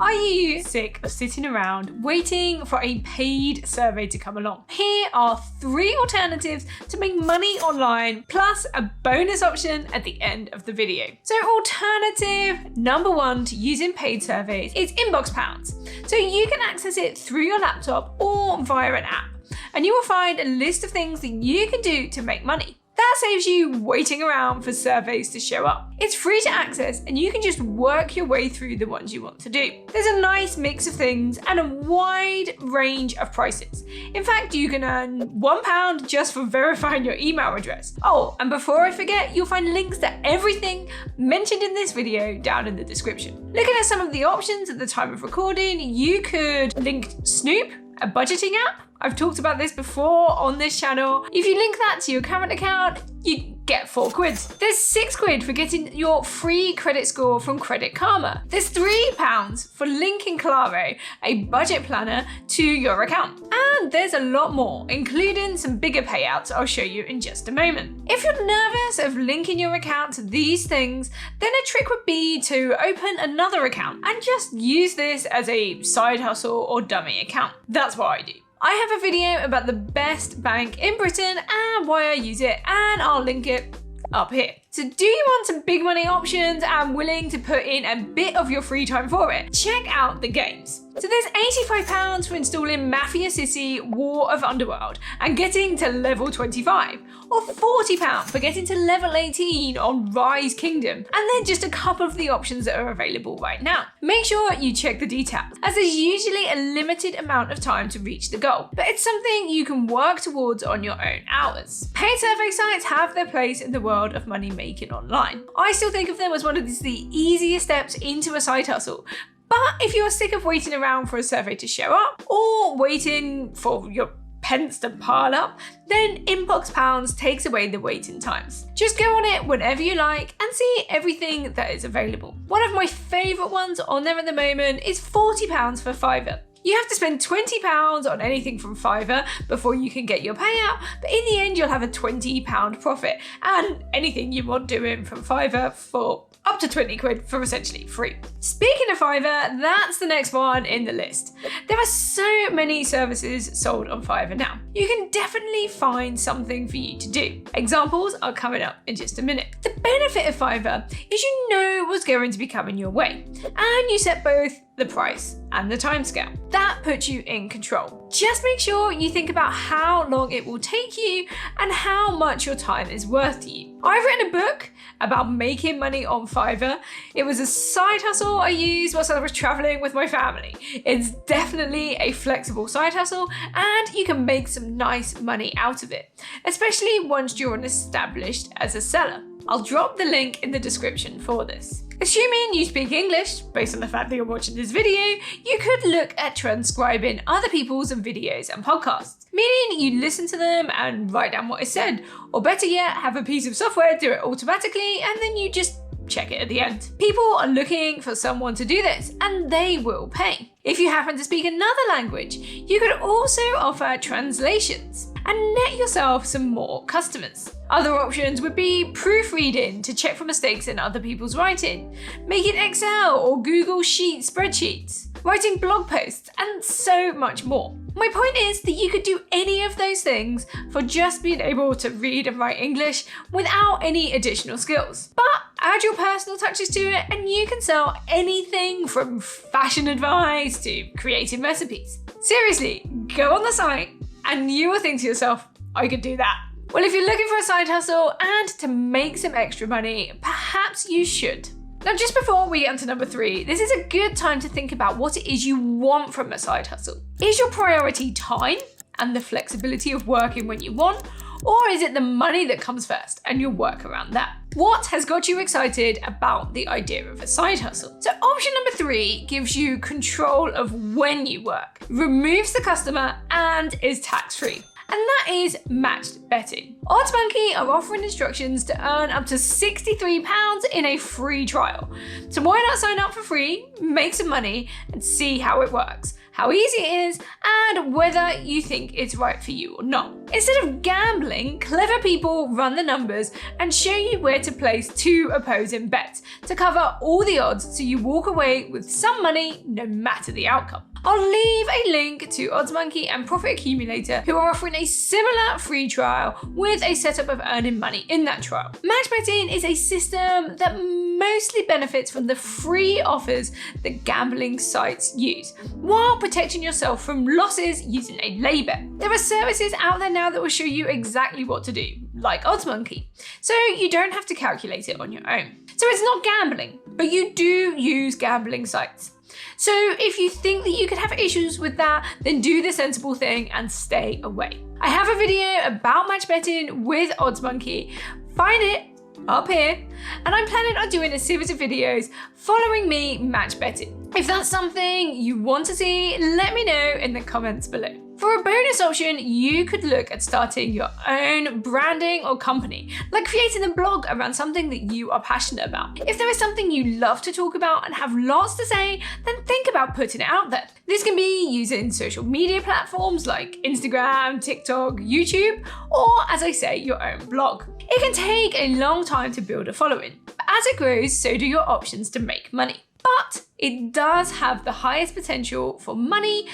Are you sick of sitting around waiting for a paid survey to come along? Here are 3 alternatives to make money online, plus a bonus option at the end of the video. So alternative number 1 to using paid surveys is INBOXPOUNDS. So you can access it through your laptop or via an app, and you will find a list of things that you can do to make money. That saves you waiting around for surveys to show up. It's free to access and you can just work your way through the ones you want to do. There's a nice mix of things and a wide range of prices. In fact, you can earn £1 just for verifying your email address. Oh, and before I forget, you'll find links to everything mentioned in this video down in the description. Looking at some of the options at the time of recording, you could link Snoop, a budgeting app. I've talked about this before on this channel. If you link that to your current account, you get 4 quid. There's 6 quid for getting your free credit score from Credit Karma. There's £3 for linking Claro, a budget planner, to your account. And there's a lot more, including some bigger payouts I'll show you in just a moment. If you're nervous of linking your account to these things, then a trick would be to open another account and just use this as a side hustle or dummy account. That's what I do. I have a video about the best bank in Britain and why I use it, and I'll link it up here. So do you want some big money options and willing to put in a bit of your free time for it? Check out the games. So there's £85 for installing Mafia City War of Underworld and getting to level 25, or £40 for getting to level 18 on Rise Kingdom, and then just a couple of the options that are available right now. Make sure you check the details, as there's usually a limited amount of time to reach the goal, but it's something you can work towards on your own hours. Paid survey sites have their place in the world of money making online. I still think of them as one of the easiest steps into a side hustle. But if you're sick of waiting around for a survey to show up, or waiting for your pence to pile up, then INBOXPOUNDS takes away the waiting times. Just go on it whenever you like and see everything that is available. One of my favourite ones on there at the moment is £40 for FIVERR. You have to spend £20 on anything from FIVERR before you can get your payout, but in the end you'll have a £20 profit, and anything you want doing from FIVERR for up to 20 quid for essentially free. Speaking of FIVERR, that's the next one in the list. There are so many services sold on FIVERR now. You can definitely find something for you to do. Examples are coming up in just a minute. The benefit of FIVERR is you know what's going to be coming your way, and you set both the price and the timescale. That puts you in control. Just make sure you think about how long it will take you and how much your time is worth to you. I've written a book about making money on FIVERR. It was a side hustle I used whilst I was traveling with my family. It's definitely a flexible side hustle, and you can make some nice money out of it, especially once you're established as a seller. I'll drop the link in the description for this. Assuming you speak English, based on the fact that you're watching this video, you could look at transcribing other people's videos and podcasts, meaning you listen to them and write down what is said, or better yet, have a piece of software do it automatically and then you just check it at the end. People are looking for someone to do this, and they will pay. If you happen to speak another language, you could also offer translations and net yourself some more customers. Other options would be proofreading to check for mistakes in other people's writing, making Excel or Google Sheet spreadsheets, writing blog posts, and so much more. My point is that you could do any of those things for just being able to read and write English without any additional skills. But add your personal touches to it and you can sell anything from fashion advice to creative recipes. Seriously, go on the site and you will think to yourself, I could do that. Well, if you're looking for a side hustle and to make some extra money, perhaps you should. Now, just before we get onto number 3, this is a good time to think about what it is you want from a side hustle. Is your priority time and the flexibility of working when you want, or is it the money that comes first and you'll work around that? What has got you excited about the idea of a side hustle? So option number 3 gives you control of when you work, removes the customer, and is tax-free. and that is matched betting. OddsMonkey are offering instructions to earn up to £63 in a free trial. So why not sign up for free, make some money, and see how it works, how easy it is, and whether you think it's right for you or not. Instead of gambling, clever people run the numbers and show you where to place 2 opposing bets to cover all the odds so you walk away with some money no matter the outcome. I'll leave a link to OddsMonkey and Profit Accumulator, who are offering a similar free trial with a setup of earning money in that trial. Match betting is a system that mostly benefits from the free offers that gambling sites use, while protecting yourself from losses using a lay bet. There are services out there now that will show you exactly what to do, like OddsMonkey, so you don't have to calculate it on your own. So it's not gambling, but you do use gambling sites. So if you think that you could have issues with that, then do the sensible thing and stay away. I have a video about match betting with OddsMonkey. Find it up here, and I'm planning on doing a series of videos following me match betting. If that's something you want to see, let me know in the comments below. For a bonus option, you could look at starting your own branding or company, like creating a blog around something that you are passionate about. If there is something you love to talk about and have lots to say, then think about putting it out there. This can be using social media platforms like Instagram, TikTok, YouTube, or as I say, your own blog. It can take a long time to build a following, but as it grows, so do your options to make money. But it does have the highest potential for money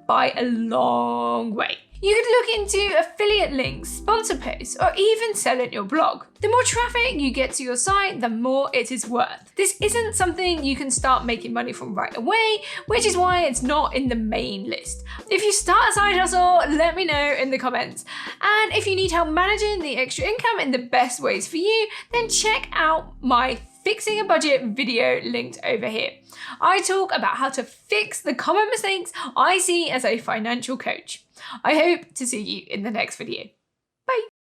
by a long way. You could look into affiliate links, sponsor posts, or even selling your blog. The more traffic you get to your site, the more it is worth. This isn't something you can start making money from right away, which is why it's not in the main list. If you start a side hustle, let me know in the comments. And if you need help managing the extra income in the best ways for you, then check out my Fixing a Budget video linked over here. I talk about how to fix the common mistakes I see as a financial coach. I hope to see you in the next video. Bye.